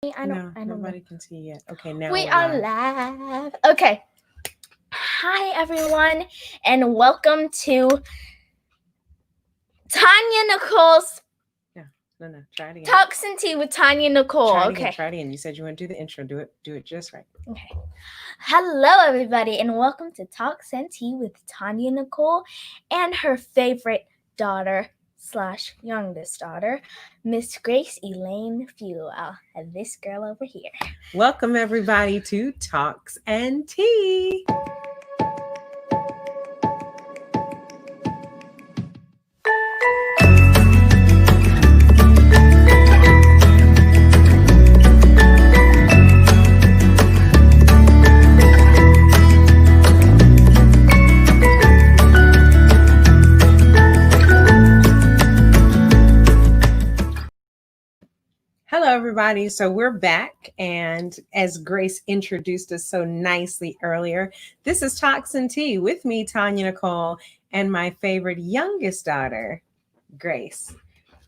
No, I don't know. nobody can see yet. Okay, now We we're are live. live. Okay. Hi everyone and welcome to Tonya Nicole's No, no. Try it again. Talks and Tea with Tonya Nicole. Try it again. Okay. Try it again. You said you want to do the intro. Do it just right. Okay. Hello everybody and welcome to Talks and Tea with Tonya Nicole and her favorite daughter / youngest daughter, Miss Grace Elaine Fuel. This girl over here. Welcome everybody to Talks and Tea. Hello, everybody. So we're back. And as Grace introduced us so nicely earlier, this is Talks and Tea with me, Tonya Nicole, and my favorite youngest daughter, Grace.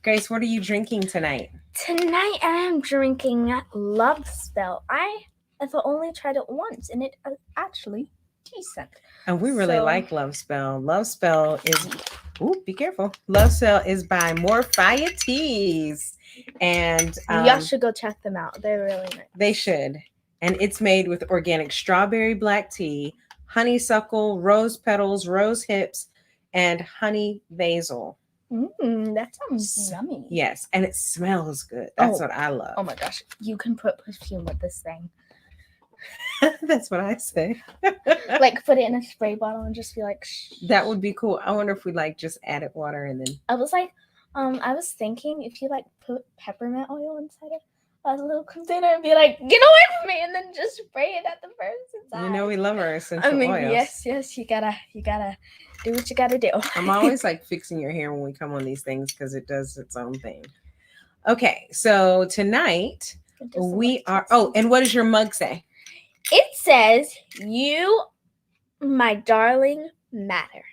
Grace, what are you drinking tonight? Tonight I am drinking Love Spell. I have only tried it once and it is actually decent. And we really like Love Spell. Love Spell is, be careful. Love Spell is by More Fire Teas. And y'all should go check them out. They're really nice. They should. And it's made with organic strawberry black tea, honeysuckle, rose petals, rose hips, and honey basil. That sounds yummy. Yes, and it smells good. That's what I love. Oh my gosh, you can put perfume with this thing. That's what I say. Like put it in a spray bottle and just be like, shh. That would be cool. I wonder if we just added water and then. I was thinking if you put peppermint oil inside of a little container and be like, get away from me, and then just spray it at the person's eye. You know we love our essential oils. Yes, you gotta do what you gotta do. I'm always fixing your hair when we come on these things because it does its own thing. Okay, so tonight we are. Oh, and what does your mug say? It says, "You, my darling, matter."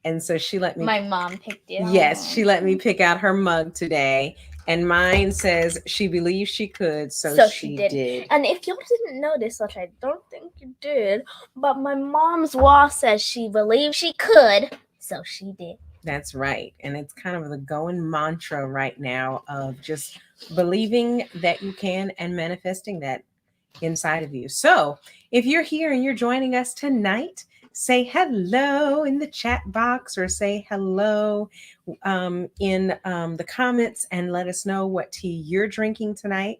And so she let me. My mom picked it. Yes, she let me pick out her mug today. And mine says she believed she could, so she did. And if you didn't notice, which I don't think you did, but my mom's wall says she believed she could, so she did. That's right. And it's kind of the going mantra right now of just believing that you can and manifesting that inside of you. So if you're here and you're joining us tonight, say hello in the chat box or say hello in the comments and let us know what tea you're drinking tonight.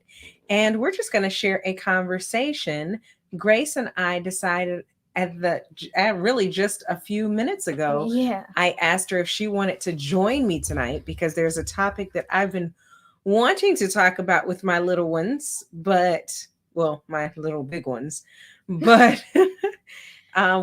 And we're just going to share a conversation. Grace and I decided really just a few minutes ago. Yeah. I asked her if she wanted to join me tonight because there's a topic that I've been wanting to talk about with my little ones, my little big ones, but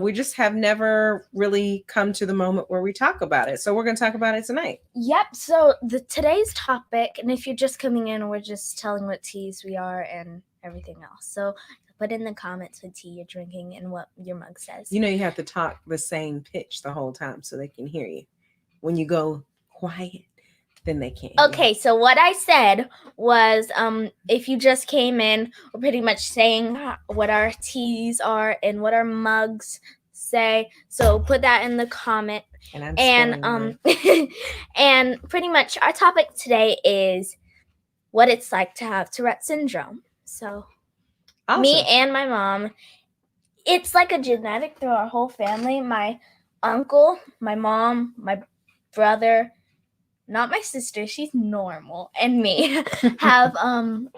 we just have never really come to the moment where we talk about it. So we're going to talk about it tonight. Yep. So today's topic, and if you're just coming in, we're just telling what teas we are and everything else. So put in the comments what tea you're drinking and what your mug says. You have to talk the same pitch the whole time so they can hear you. When you go quiet, then they can't. Okay, so what I said was if you just came in, we're pretty much saying what our teas are and what our mugs say. So put that in the comment. And and pretty much our topic today is what it's like to have Tourette Syndrome. So awesome. Me and my mom, it's like a genetic through our whole family. My uncle, my mom, my brother, not my sister, she's normal, and me have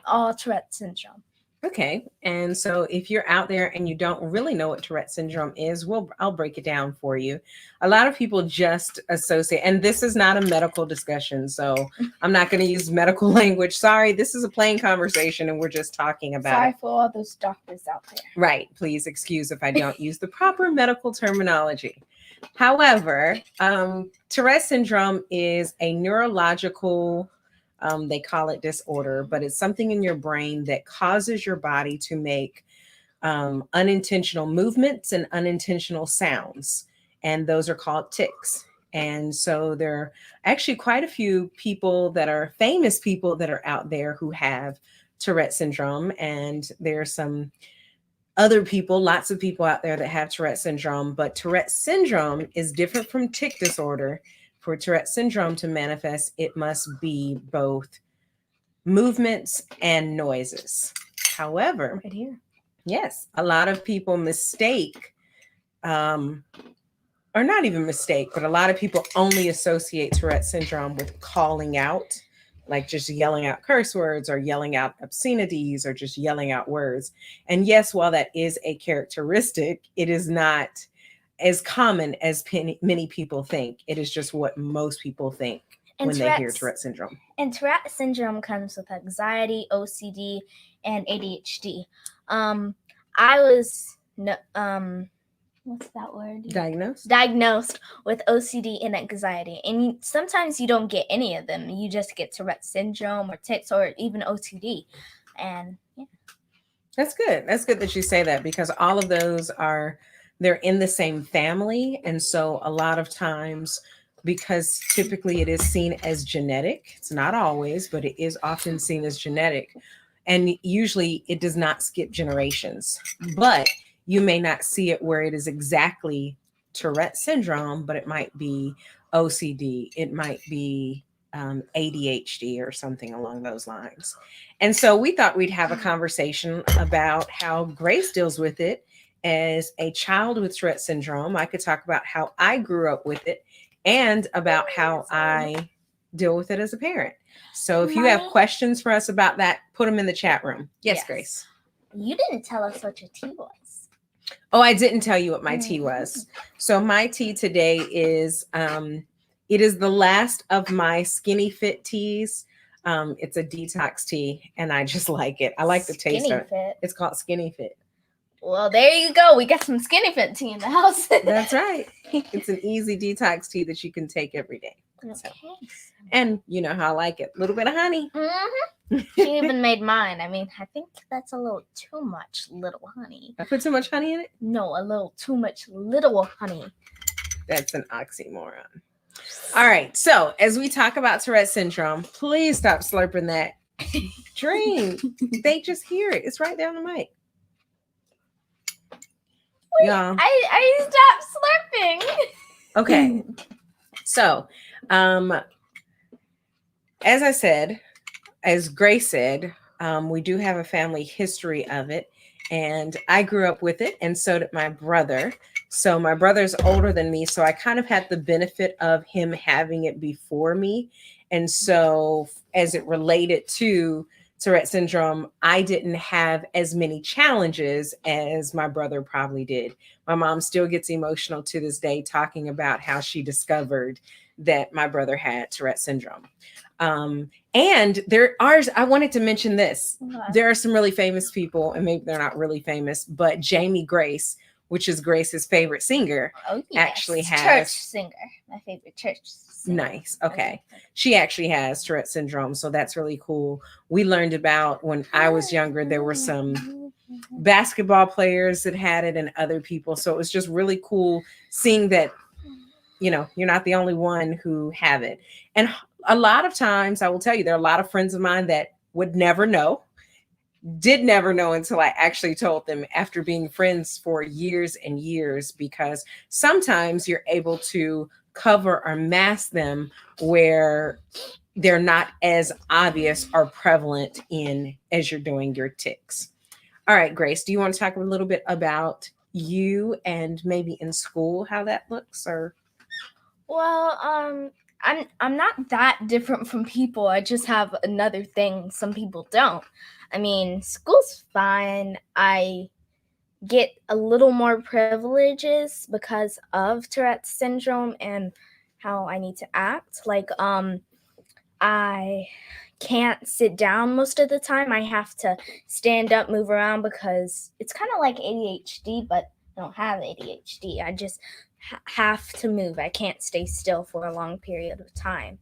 all Tourette syndrome. Okay, and so if you're out there and you don't really know what Tourette syndrome is, I'll break it down for you. A lot of people just associate, and this is not a medical discussion, so I'm not going to use medical language. Sorry, this is a plain conversation, and we're just talking about Sorry for all those doctors out there. Right, please excuse if I don't use the proper medical terminology. However, Tourette syndrome is a neurological, they call it disorder, but it's something in your brain that causes your body to make unintentional movements and unintentional sounds. And those are called tics. And so there are actually quite a few people that are famous people that are out there who have Tourette syndrome, and there's some other people, lots of people out there that have Tourette syndrome, but Tourette syndrome is different from tic disorder. For Tourette syndrome to manifest, it must be both movements and noises. However, Right here. yes, a lot of people mistake, um, or not even mistake, but a lot of people only associate Tourette syndrome with calling out, like just yelling out curse words or yelling out obscenities or just yelling out words. And yes, while that is a characteristic, it is not as common as many people think. It is just what most people think when they hear Tourette syndrome. And Tourette syndrome comes with anxiety, OCD, and ADHD. I was what's that word? Diagnosed with OCD and anxiety. And sometimes you don't get any of them. You just get Tourette syndrome or tics or even OCD. And yeah. That's good. That's good that you say that, because all of those they're in the same family. And so a lot of times, because typically it is seen as genetic, it's not always, but it is often seen as genetic. And usually it does not skip generations, but you may not see it where it is exactly Tourette syndrome, but it might be OCD. It might be ADHD or something along those lines. And so we thought we'd have a conversation about how Grace deals with it as a child with Tourette syndrome. I could talk about how I grew up with it and about how I deal with it as a parent. So if you have questions for us about that, put them in the chat room. Yes. Grace. You didn't tell us what your tea was. Oh, I didn't tell you what my tea was. So my tea today is, it is the last of my Skinny Fit teas. It's a detox tea, and I just like it. I like the taste of it. It's called Skinny Fit. Well, there you go. We got some Skinny Fit tea in the house. That's right. It's an easy detox tea that you can take every day. Okay. So, and you know how I like it. A little bit of honey. Mm-hmm. She even made mine. I mean, I think that's a little too much little honey. I put too much honey in it? No, a little too much little honey. That's an oxymoron. All right. So as we talk about Tourette syndrome, please stop slurping that drink. They just hear it. It's right there on the mic. Wait, y'all. I stopped slurping. Okay. So, as I said, as Grace said, we do have a family history of it, and I grew up with it, and so did my brother. So my brother's older than me, so I kind of had the benefit of him having it before me. And so as it related to Tourette syndrome, I didn't have as many challenges as my brother probably did. My mom still gets emotional to this day talking about how she discovered that my brother had Tourette syndrome. And I wanted to mention this. There are some really famous people, and maybe they're not really famous, but Jamie Grace, which is Grace's favorite singer, actually has church singer. My favorite church singer. Nice. Okay. She actually has Tourette syndrome, so that's really cool. We learned about when I was younger, there were some basketball players that had it and other people. So it was just really cool seeing that, you know, you're not the only one who have it. And a lot of times, I will tell you, there are a lot of friends of mine that would never know, did never know until I actually told them after being friends for years and years, because sometimes you're able to cover or mask them where they're not as obvious or prevalent in as you're doing your tics. All right, Grace, do you want to talk a little bit about you and maybe in school how that looks? Or well, I'm not that different from people. I just have another thing some people don't. I mean, school's fine. I get a little more privileges because of Tourette syndrome and how I need to act. Like, I can't sit down most of the time. I have to stand up, move around, because it's kind of like ADHD, but I don't have ADHD. I just have to move. I can't stay still for a long period of time.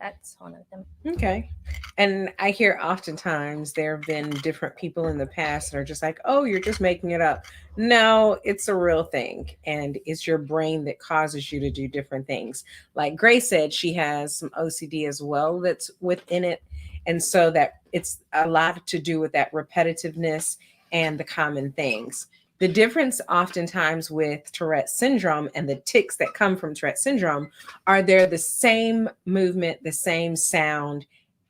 That's one of them. Okay. And I hear oftentimes there have been different people in the past that are just like, oh, you're just making it up. No, it's a real thing. And it's your brain that causes you to do different things. Like Grace said, she has some OCD as well that's within it. And so that it's a lot to do with that repetitiveness and the common things. The difference oftentimes with Tourette syndrome and the tics that come from Tourette syndrome are they're the same movement, the same sound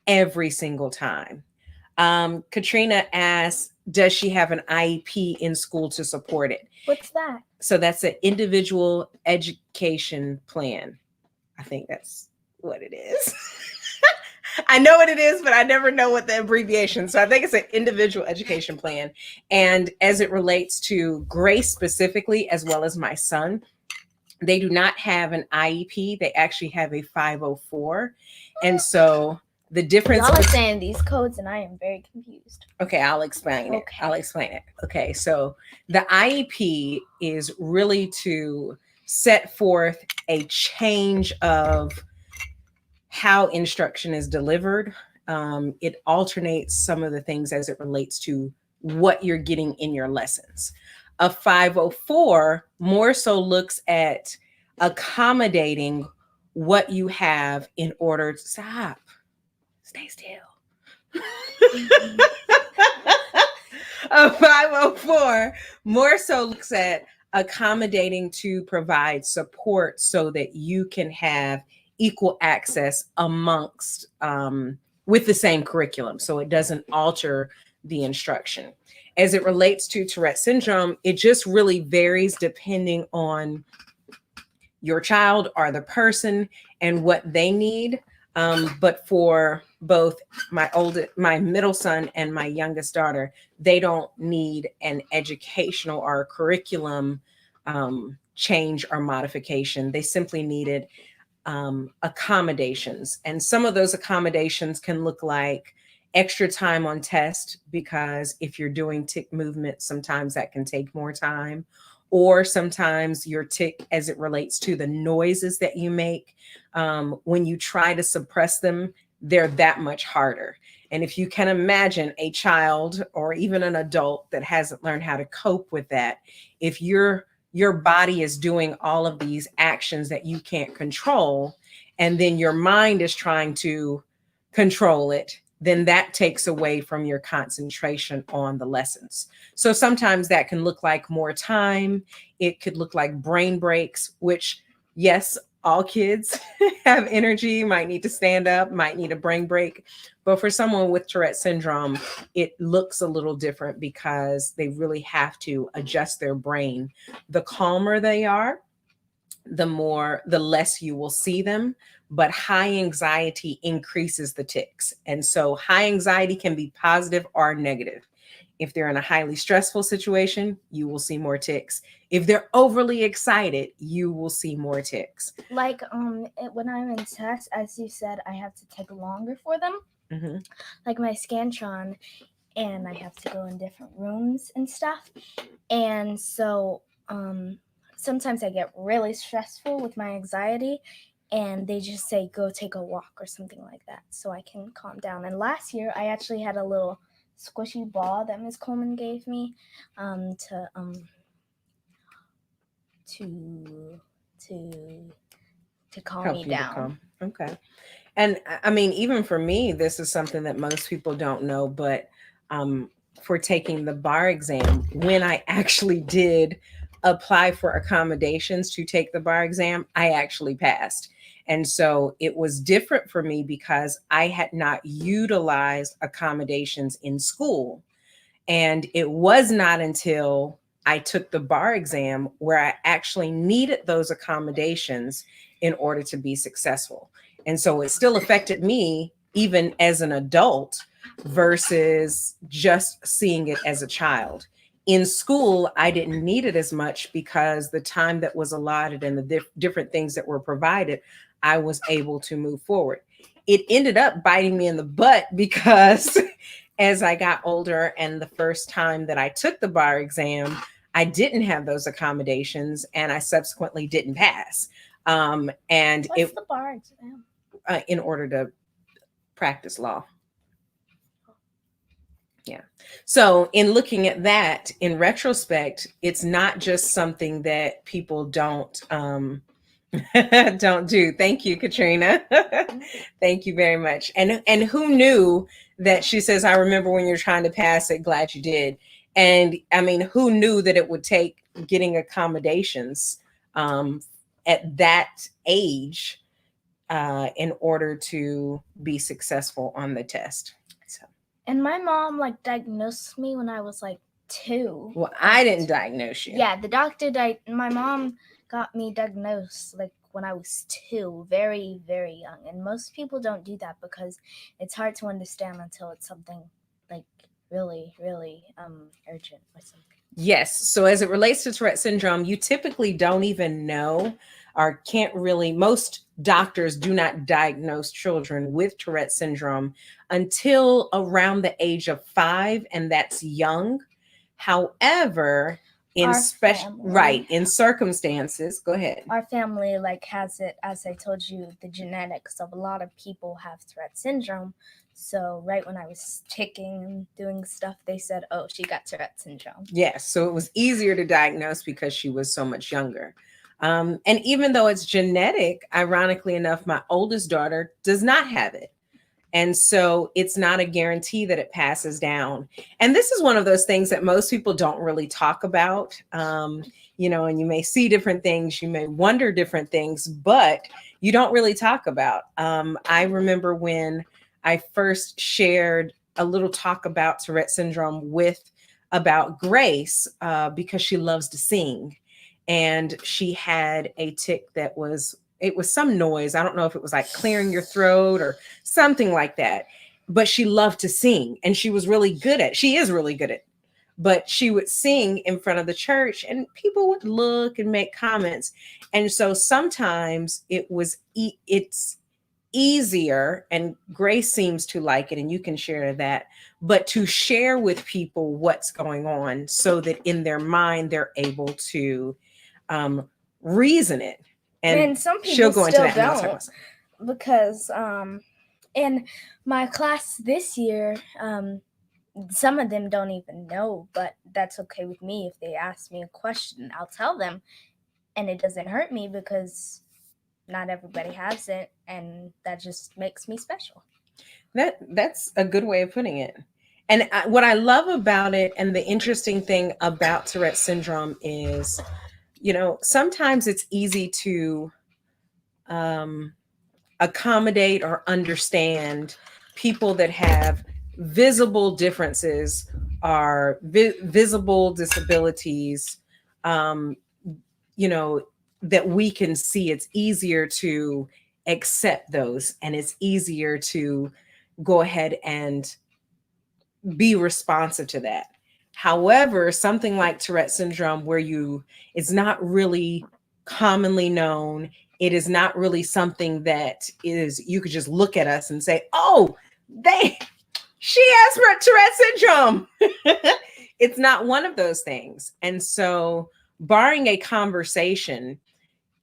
every single time. Katrina asks, does she have an IEP in school to support it? What's that? So that's an individual education plan. I think that's what it is. I know what it is, but I never know what the abbreviation. So I think it's an individual education plan. And as it relates to Grace specifically, as well as my son, they do not have an IEP. They actually have a 504. And so the difference. Y'all are saying these codes, and I am very confused. Okay, I'll explain it. I'll explain it. Okay, so the IEP is really to set forth a change of how instruction is delivered. It alternates some of the things as it relates to what you're getting in your lessons. A 504 more so looks at accommodating what you have in order to stop. Stay still. A 504 more so looks at accommodating to provide support so that you can have equal access amongst with the same curriculum, so it doesn't alter the instruction. As it relates to Tourette syndrome, it just really varies depending on your child or the person and what they need. But for both my middle son and my youngest daughter, they don't need an educational or curriculum change or modification. They simply needed accommodations. And some of those accommodations can look like extra time on test, because if you're doing tick movement, sometimes that can take more time. Or sometimes your tick, as it relates to the noises that you make, when you try to suppress them, they're that much harder. And if you can imagine a child or even an adult that hasn't learned how to cope with that, if your body is doing all of these actions that you can't control, and then your mind is trying to control it, then that takes away from your concentration on the lessons. So sometimes that can look like more time. It could look like brain breaks, which, yes, all kids have energy, might need to stand up, might need a brain break. But for someone with Tourette syndrome, it looks a little different because they really have to adjust their brain. The calmer they are, the less you will see them. But high anxiety increases the tics. And so high anxiety can be positive or negative. If they're in a highly stressful situation, you will see more tics. If they're overly excited, you will see more tics. Like when I'm in tests, as you said, I have to take longer for them. Mm-hmm. Like my Scantron, and I have to go in different rooms and stuff. And so sometimes I get really stressful with my anxiety, and they just say, go take a walk or something like that so I can calm down. And last year, I actually had a little squishy ball that Ms. Coleman gave me to calm me down. Okay. And I mean, even for me, this is something that most people don't know, but for taking the bar exam, when I actually did apply for accommodations to take the bar exam, I actually passed. And so it was different for me because I had not utilized accommodations in school. And it was not until I took the bar exam where I actually needed those accommodations in order to be successful. And so it still affected me even as an adult versus just seeing it as a child. In school, I didn't need it as much because the time that was allotted and the different things that were provided, I was able to move forward. It ended up biting me in the butt because as I got older and the first time that I took the bar exam, I didn't have those accommodations and I subsequently didn't pass. What's the bar exam? In order to practice law. Yeah. So in looking at that, in retrospect, it's not just something that people don't Don't do. Thank you, Katrina. Thank you very much. And who knew that she says, I remember when you're trying to pass it, glad you did. And I mean, who knew that it would take getting accommodations um, at that age in order to be successful on the test? So, And my mom like diagnosed me when I was like 2. well, I didn't diagnose you. Yeah, the doctor my mom got me diagnosed like when I was 2, very, very young. And most people don't do that because it's hard to understand until it's something like really, really urgent or something. Yes. So as it relates to Tourette syndrome, you typically don't even know or can't really, most doctors do not diagnose children with Tourette syndrome until around the age of 5, and that's young. However, in in circumstances, go ahead. Our family like has it, as I told you, the genetics of a lot of people have Tourette syndrome. So right when I was ticking and doing stuff, they said, oh, she got Tourette syndrome. Yes. So it was easier to diagnose because she was so much younger. And even though it's genetic, ironically enough, my oldest daughter does not have it. And so it's not a guarantee that it passes down. And this is one of those things that most people don't really talk about. You know, and you may see different things, you may wonder different things, but you don't really talk about. I remember when I first shared a little talk about Tourette syndrome about Grace because she loves to sing. And she had a tic that it was some noise. I don't know if it was like clearing your throat or something like that. But she loved to sing, and she is really good at, but she would sing in front of the church and people would look and make comments. And so sometimes it's easier, and Grace seems to like it, and you can share that, but to share with people what's going on so that in their mind they're able to reason it. And some people still don't, because in my class this year, some of them don't even know, but that's okay with me. If they ask me a question, I'll tell them, and it doesn't hurt me because not everybody has it, and that just makes me special. That's a good way of putting it. And what I love about it, and the interesting thing about Tourette syndrome is, you know, sometimes it's easy to accommodate or understand people that have visible differences or visible disabilities, you know, that we can see. It's easier to accept those, and it's easier to go ahead and be responsive to that. However, something like Tourette syndrome, where it's not really commonly known, it is not really something that you could just look at us and say, oh, she has Tourette syndrome. It's not one of those things. And so, barring a conversation,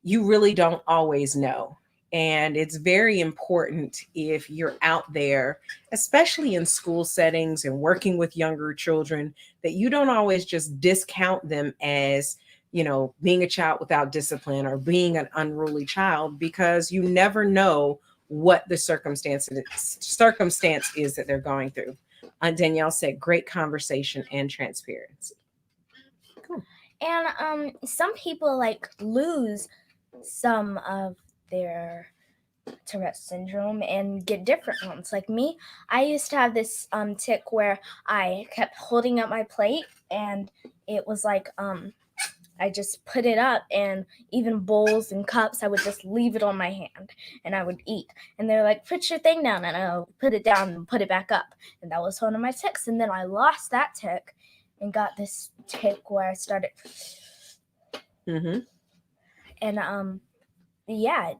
you really don't always know. And it's very important, if you're out there, especially in school settings and working with younger children, that you don't always just discount them as, you know, being a child without discipline or being an unruly child, because you never know what the circumstance is that they're going through. Danielle said, great conversation and transparency. Cool. And some people like lose some of their Tourette syndrome and get different ones. Like me, I used to have this tic where I kept holding up my plate, and it was like I just put it up, and even bowls and cups, I would just leave it on my hand and I would eat. And they're like, put your thing down, and I'll put it down and put it back up. And that was one of my tics. And then I lost that tic and got this tic where I started. Mm-hmm. And yeah,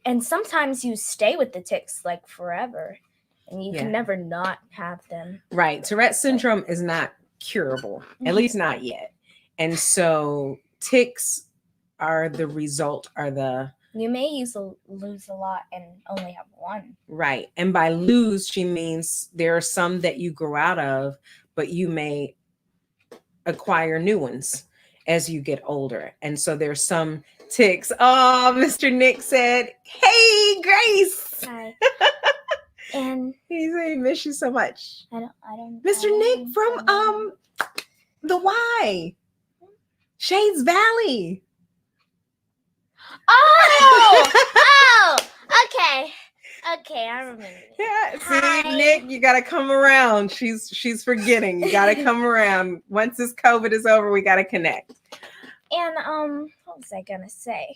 and sometimes you stay with the tics like forever, and you can never not have them. Right. Tourette syndrome is not curable, at least not yet. And so tics are the result, you may lose a lot and only have one. Right. And by lose, she means there are some that you grow out of, but you may acquire new ones as you get older. And so there's some ticks. Oh, Mr. Nick said, "Hey, Grace." Hi. And He said he miss you so much. I don't. Mr. Nick from the Y, Shades Valley. Oh, okay. Okay, I remember. Yeah, see, Hi. Nick, you gotta come around. She's forgetting. You gotta come around. Once this COVID is over, we gotta connect. And what was I gonna say?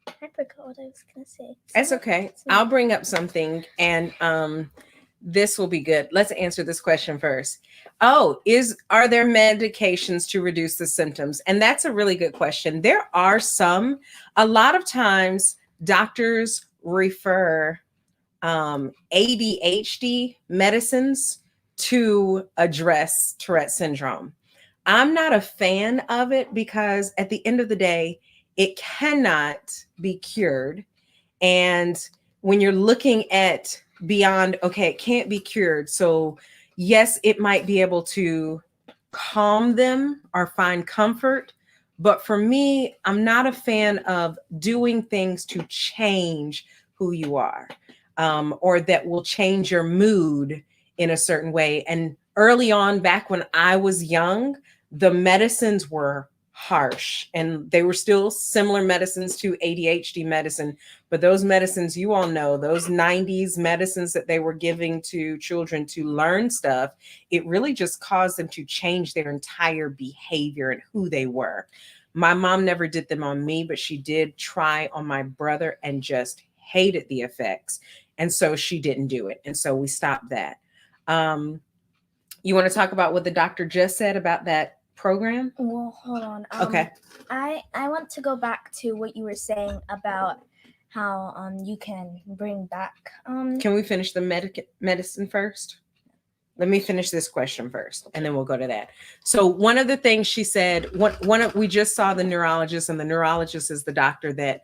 I forgot what I was gonna say. That's okay. I'll bring up something, and this will be good. Let's answer this question first. Are there medications to reduce the symptoms? And that's a really good question. There are some. A lot of times, doctors refer ADHD medicines to address Tourette syndrome. I'm not a fan of it because at the end of the day, it cannot be cured. And when you're looking at beyond, okay, it can't be cured. So, yes, it might be able to calm them or find comfort. But for me, I'm not a fan of doing things to change who you are, or that will change your mood in a certain way. And early on, back when I was young, the medicines were harsh and they were still similar medicines to ADHD medicine. But those medicines, you all know, those 90s medicines that they were giving to children to learn stuff, it really just caused them to change their entire behavior and who they were. My mom never did them on me, but she did try on my brother and just hated the effects. And so she didn't do it. And so we stopped that. You want to talk about what the doctor just said about that program? Well, hold on. Okay. I want to go back to what you were saying about how you can bring back Can we finish the medicine first? Let me finish this question first, and then we'll go to that. So one of the things she said, we just saw the neurologist, and the neurologist is the doctor that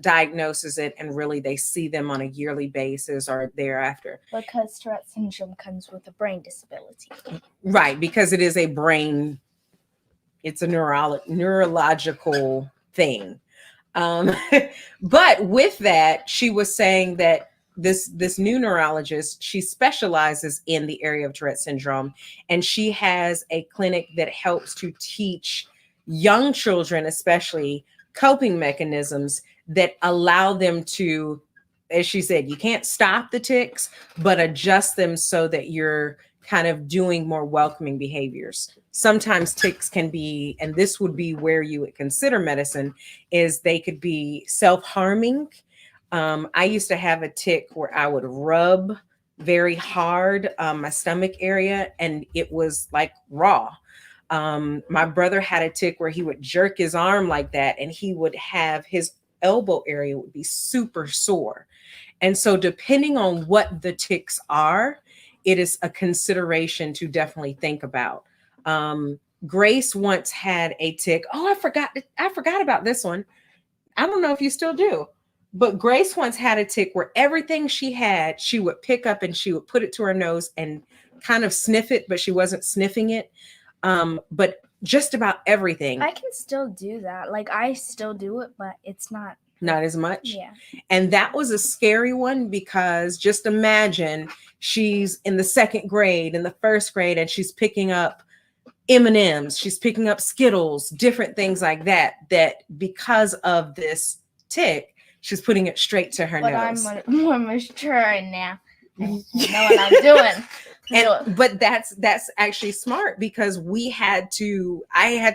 diagnoses it, and really they see them on a yearly basis or thereafter. Because Tourette syndrome comes with a brain disability. Right, because it is a brain, it's a neurological thing. But with that, she was saying that this new neurologist, she specializes in the area of Tourette syndrome, and she has a clinic that helps to teach young children, especially, coping mechanisms that allow them to, as she said, you can't stop the tics, but adjust them so that you're kind of doing more welcoming behaviors. Sometimes tics can be, and this would be where you would consider medicine, is they could be self-harming. I used to have a tic where I would rub very hard my stomach area, and it was like raw. My brother had a tic where he would jerk his arm like that, and he would have his elbow area would be super sore. And so depending on what the tics are, it is a consideration to definitely think about. Grace once had a tic. Oh, I forgot about this one. I don't know if you still do. But Grace once had a tic where everything she had, she would pick up and she would put it to her nose and kind of sniff it, but she wasn't sniffing it. But just about everything. I can still do that. Like, I still do it, but it's not as much. Yeah. And that was a scary one because just imagine she's in the second grade, in the first grade, and she's picking up M&Ms, she's picking up Skittles, different things like that, that because of this tic, she's putting it straight to her nose. But I'm more mature now. I know what I'm doing. But that's actually smart because I had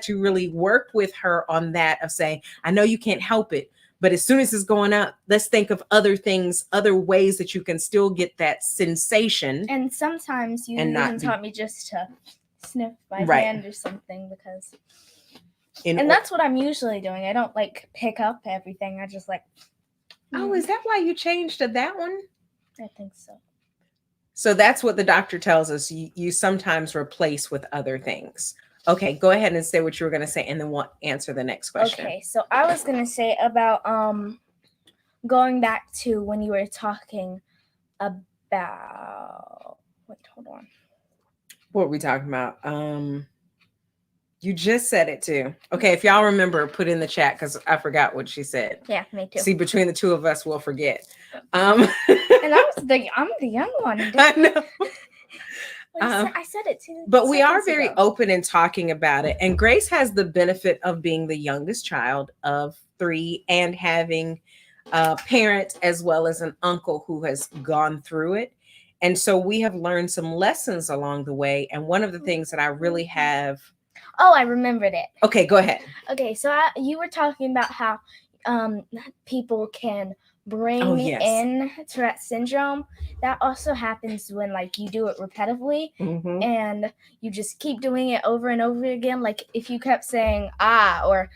to really work with her on that of saying, I know you can't help it, but as soon as it's going up, let's think of other things, other ways that you can still get that sensation. And sometimes you even taught me just to sniff my hand or something because... And that's what I'm usually doing. I don't like pick up everything. I just like... Oh, is that why you changed to that one? I think so. So that's what the doctor tells us. You sometimes replace with other things. Okay, go ahead and say what you were going to say, and then we'll answer the next question. Okay, so I was going to say about going back to when you were talking about... Wait, hold on. What were we talking about? You just said it too. Okay, if y'all remember, put in the chat because I forgot what she said. Yeah, me too. See, between the two of us, we'll forget. And I'm the young one. I know. I said it too. But we are very open in talking about it. And Grace has the benefit of being the youngest child of 3 and having a parent as well as an uncle who has gone through it. And so we have learned some lessons along the way. And one of the things that I really have. Oh, I remembered it. Okay, go ahead. Okay, so you were talking about how people can bring in Tourette syndrome. That also happens when like you do it repetitively and you just keep doing it over and over again. Like if you kept saying or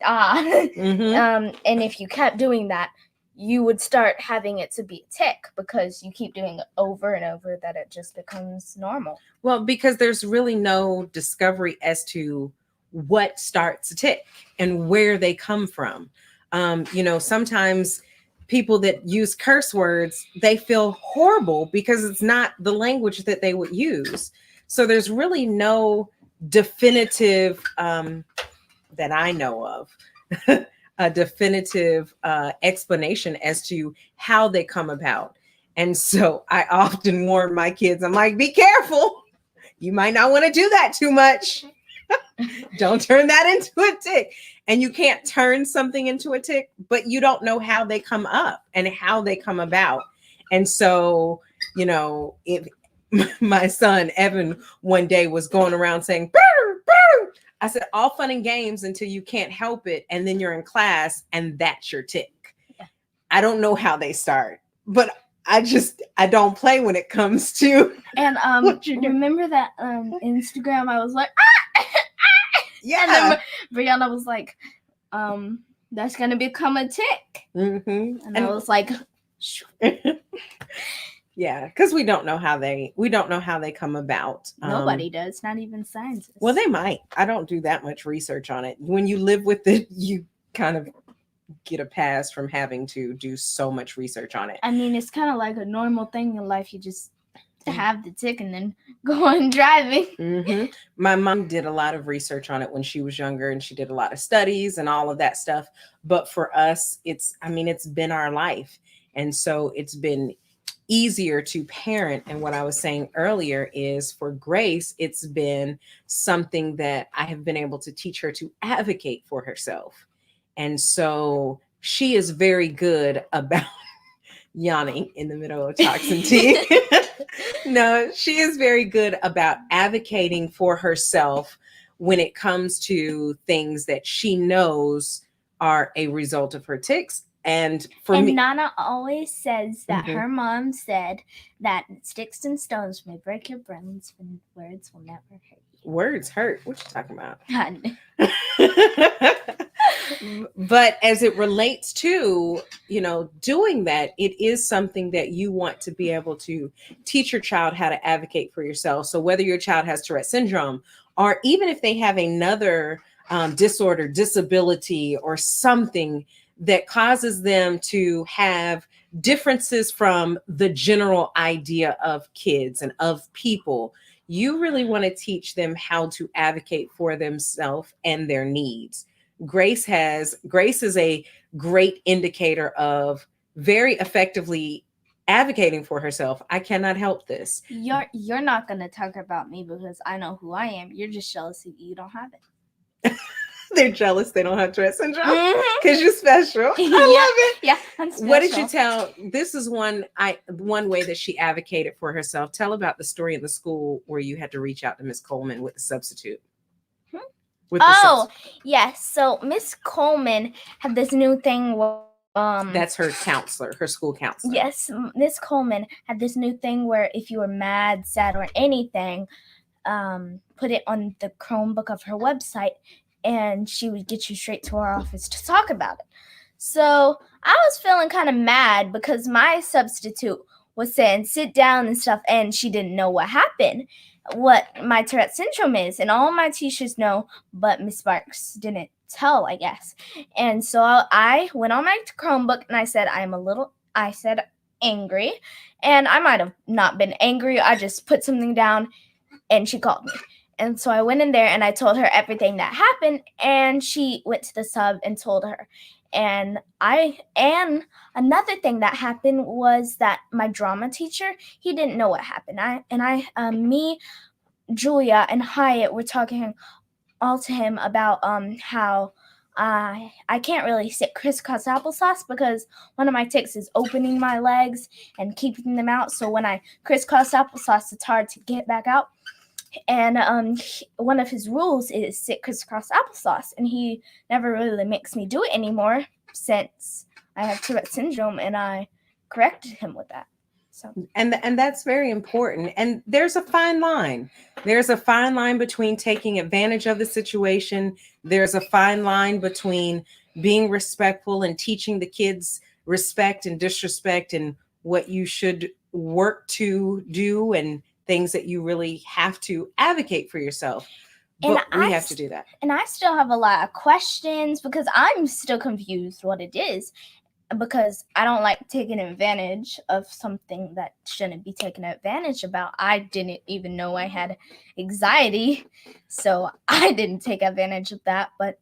and if you kept doing that, you would start having it to be a tick because you keep doing it over and over that it just becomes normal. Well, because there's really no discovery as to what starts a tick and where they come from. Sometimes people that use curse words, they feel horrible because it's not the language that they would use. So there's really no definitive that I know of a definitive explanation as to how they come about. And so I often warn my kids, I'm like, be careful. You might not want to do that too much. Don't turn that into a tick. And you can't turn something into a tick, but you don't know how they come up and how they come about. And so, if my son, Evan, one day was going around saying, burr, burr, I said, all fun and games until you can't help it. And then you're in class and that's your tick. Yeah. I don't know how they start, but I don't play when it comes to. And remember that Instagram, I was like, yeah. And then Brianna was like, that's going to become a tick. And I was like, yeah, because we don't know how they come about. Nobody does, not even scientists. Well, they might. I don't do that much research on it. When you live with it, you kind of get a pass from having to do so much research on it. I mean, it's kind of like a normal thing in life. You just have the tick and then go on driving. My mom did a lot of research on it when she was younger, and she did a lot of studies and all of that stuff. But for us, it's been our life. And so it's been easier to parent. And what I was saying earlier is for Grace, it's been something that I have been able to teach her to advocate for herself. And so she is very good about yawning in the middle of toxin tea. No, she is very good about advocating for herself when it comes to things that she knows are a result of her tics. And me, Nana always says that her mom said that sticks and stones may break your bones, but words will never hurt you. Words hurt. What you talking about? But as it relates to, doing that, it is something that you want to be able to teach your child how to advocate for yourself. So whether your child has Tourette syndrome, or even if they have another disorder, disability, or something that causes them to have differences from the general idea of kids and of people, you really want to teach them how to advocate for themselves and their needs. Grace is a great indicator of very effectively advocating for herself. I cannot help this. You're not going to talk about me because I know who I am. You're just jealous that you don't have it. They're jealous they don't have Tourette syndrome because you're special. I love it. Yeah, I'm special. What did you tell? This is one way that she advocated for herself. Tell about the story in the school where you had to reach out to Miss Coleman with the substitute. Yes. So Miss Coleman had this new thing where that's her counselor, her school counselor. Yes, Miss Coleman had this new thing where if you were mad, sad, or anything, put it on the Chromebook of her website, and she would get you straight to our office to talk about it. So I was feeling kind of mad because my substitute was saying sit down and stuff, and she didn't know what my Tourette syndrome is. And all my teachers know, but Miss Sparks didn't tell, I guess. And so I went on my Chromebook and I said, I said angry. And I might have not been angry. I just put something down and she called me. And so I went in there and I told her everything that happened, and she went to the sub and told her. And another thing that happened was that my drama teacher, he didn't know what happened. Me, Julia, and Hyatt were talking all to him about how I can't really sit crisscross applesauce because one of my tics is opening my legs and keeping them out. So when I crisscross applesauce, it's hard to get back out. And one of his rules is sit crisscross applesauce, and he never really makes me do it anymore since I have Tourette syndrome, and I corrected him with that. So and that's very important. And there's a fine line. There's a fine line between taking advantage of the situation. There's a fine line between being respectful and teaching the kids respect and disrespect and what you should work to do and things that you really have to advocate for yourself. But we have to do that. And I still have a lot of questions because I'm still confused what it is, because I don't like taking advantage of something that shouldn't be taken advantage about. I didn't even know I had anxiety, so I didn't take advantage of that, but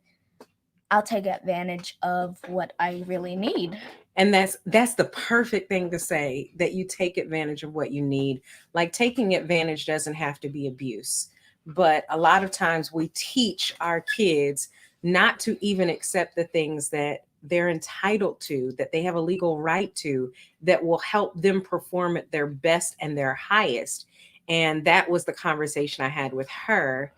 I'll take advantage of what I really need. And that's the perfect thing to say, that you take advantage of what you need. Like, taking advantage doesn't have to be abuse, but a lot of times we teach our kids not to even accept the things that they're entitled to, that they have a legal right to, that will help them perform at their best and their highest. And that was the conversation I had with her.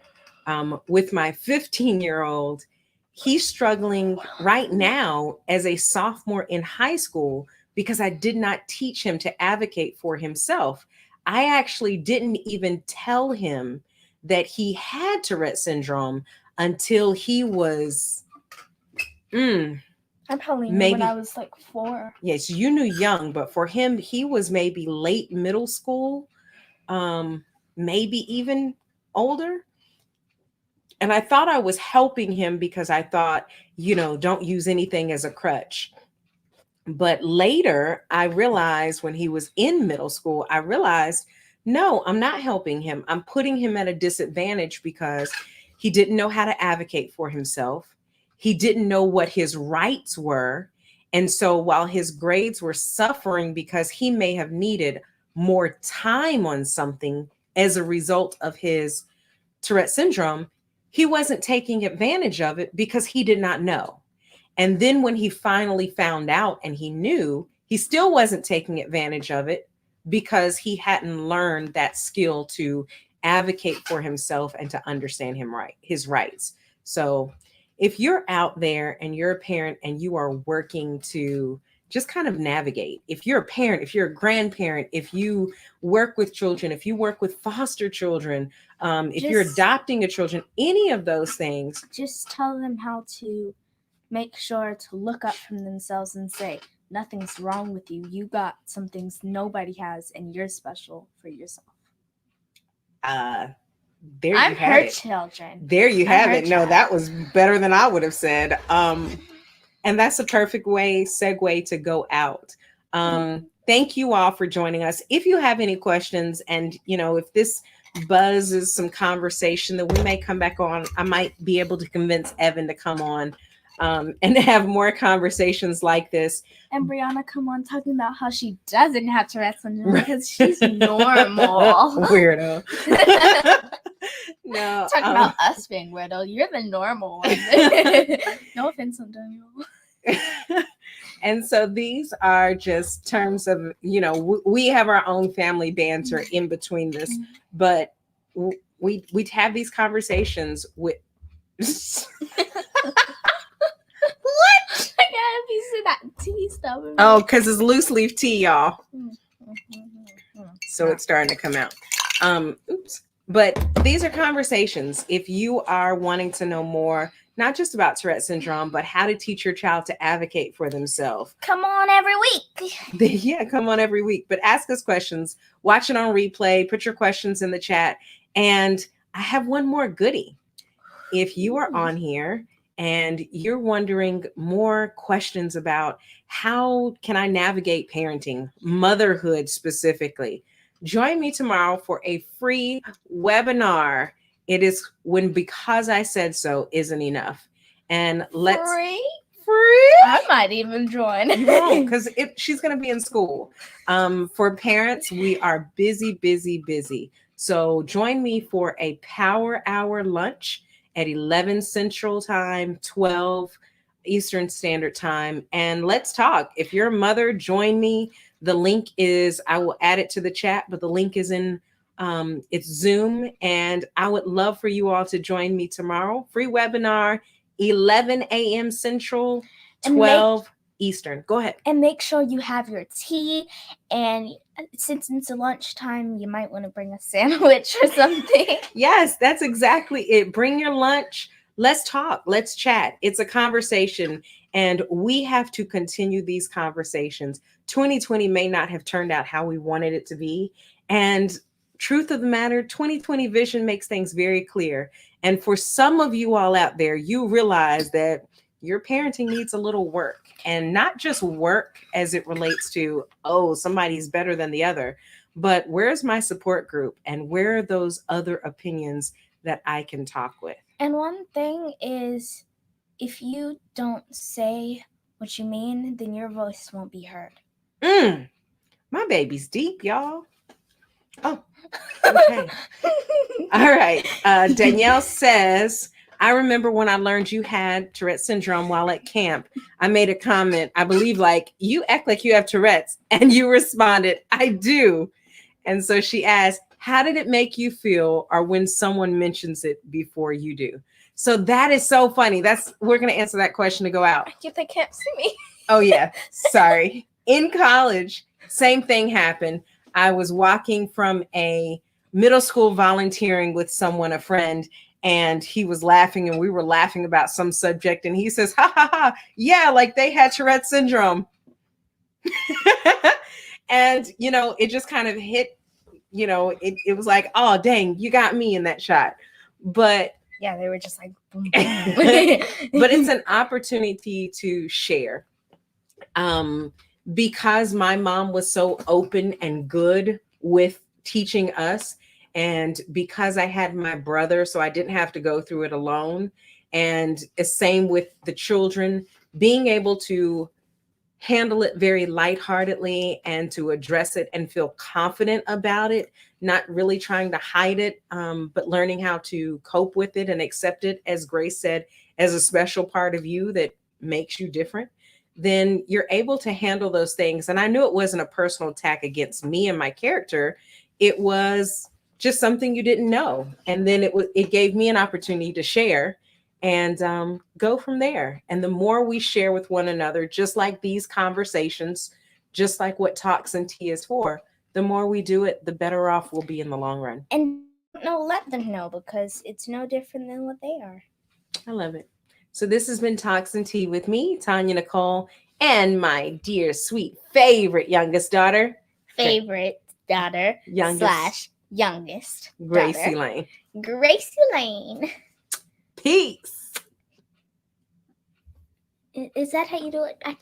With my 15-year-old, he's struggling right now as a sophomore in high school because I did not teach him to advocate for himself. I actually didn't even tell him that he had Tourette syndrome until he was I probably knew when I was like 4. Yes, you knew young, but for him, he was maybe late middle school, maybe even older. And I thought I was helping him because I thought, don't use anything as a crutch. But later, I realized when he was in middle school, I realized, no, I'm not helping him. I'm putting him at a disadvantage because he didn't know how to advocate for himself. He didn't know what his rights were. And so while his grades were suffering because he may have needed more time on something as a result of his Tourette syndrome, he wasn't taking advantage of it because he did not know. And then when he finally found out and he knew, he still wasn't taking advantage of it because he hadn't learned that skill to advocate for himself and to understand his rights. So if you're out there and you're a parent and you are working to just kind of navigate, if you're a parent, if you're a grandparent, if you work with children, if you work with foster children, if you're adopting a children, any of those things, just tell them how to make sure to look up from themselves and say, nothing's wrong with you. You got some things nobody has, and you're special for yourself. There you have it. Children. There you have it. No, that was better than I would have said. And that's a perfect segue to go out. Thank you all for joining us. If you have any questions, and if this buzzes some conversation, that we may come back on, I might be able to convince Evan to come on and have more conversations like this. And Brianna come on talking about how she doesn't have Tourette syndrome because she's normal. Weirdo. No, talking about us being weirdo. You're the normal one. No offense, Antonio. And so these are just terms of, we have our own family banter in between this, but we have these conversations with. What? I got a piece of that tea stuff. Oh, because it's loose leaf tea, y'all. So it's starting to come out. Oops. But these are conversations. If you are wanting to know more, not just about Tourette syndrome, but how to teach your child to advocate for themselves. Come on every week. Yeah, come on every week. But ask us questions. Watch it on replay. Put your questions in the chat. And I have one more goodie. If you are on here and you're wondering more questions about how can I navigate parenting, motherhood specifically, join me tomorrow for a free webinar. It is when because I said so isn't enough. And let's Free? free. I might even join. You won't, because she's going to be in school. For parents, we are busy, busy, busy. So join me for a power hour lunch at 11 Central Time, 12 Eastern Standard Time. And let's talk. If you're a mother, join me. The link is, I will add it to the chat, but the link is in, it's Zoom. And I would love for you all to join me tomorrow. Free webinar, 11 a.m. Central, 12 Eastern. Go ahead. And make sure you have your tea. And since it's lunchtime, you might want to bring a sandwich or something. Yes, that's exactly it. Bring your lunch. Let's talk. Let's chat. It's a conversation, and we have to continue these conversations. 2020 may not have turned out how we wanted it to be. And truth of the matter, 2020 vision makes things very clear. And for some of you all out there, you realize that your parenting needs a little work, and not just work as it relates to, oh, somebody's better than the other, but where's my support group and where are those other opinions that I can talk with? And one thing is, if you don't say what you mean, then your voice won't be heard. My baby's deep, y'all. Oh, okay. All right. Danielle says, I remember when I learned you had Tourette syndrome while at camp. I made a comment, I believe, like, you act like you have Tourette's. And you responded, I do. And so she asked, how did it make you feel, or when someone mentions it before you do? So that is so funny. We're going to answer that question to go out. They can't see me. Oh, yeah. Sorry. In college, same thing happened. I was walking from a middle school volunteering with someone, a friend, and he was laughing and we were laughing about some subject. And he says, ha ha ha, yeah, like they had Tourette syndrome. And, it just kind of hit, it was like, oh, dang, you got me in that shot. But yeah, they were just like, boom, boom. But it's an opportunity to share. Because my mom was so open and good with teaching us, and because I had my brother, so I didn't have to go through it alone. And the same with the children, being able to handle it very lightheartedly and to address it and feel confident about it, not really trying to hide it, but learning how to cope with it and accept it, as Grace said, as a special part of you that makes you different. Then you're able to handle those things. And I knew it wasn't a personal attack against me and my character. It was just something you didn't know. And then it gave me an opportunity to share and go from there. And the more we share with one another, just like these conversations, just like what Talks and Tea is for, the more we do it, the better off we'll be in the long run. And let them know, because it's no different than what they are. I love it. So this has been Talks and Tea with me, Tonya Nicole, and my dear, sweet, favorite youngest daughter. Youngest. Gracie daughter. Lane. Gracie Lane. Peace. Is that how you do it? I think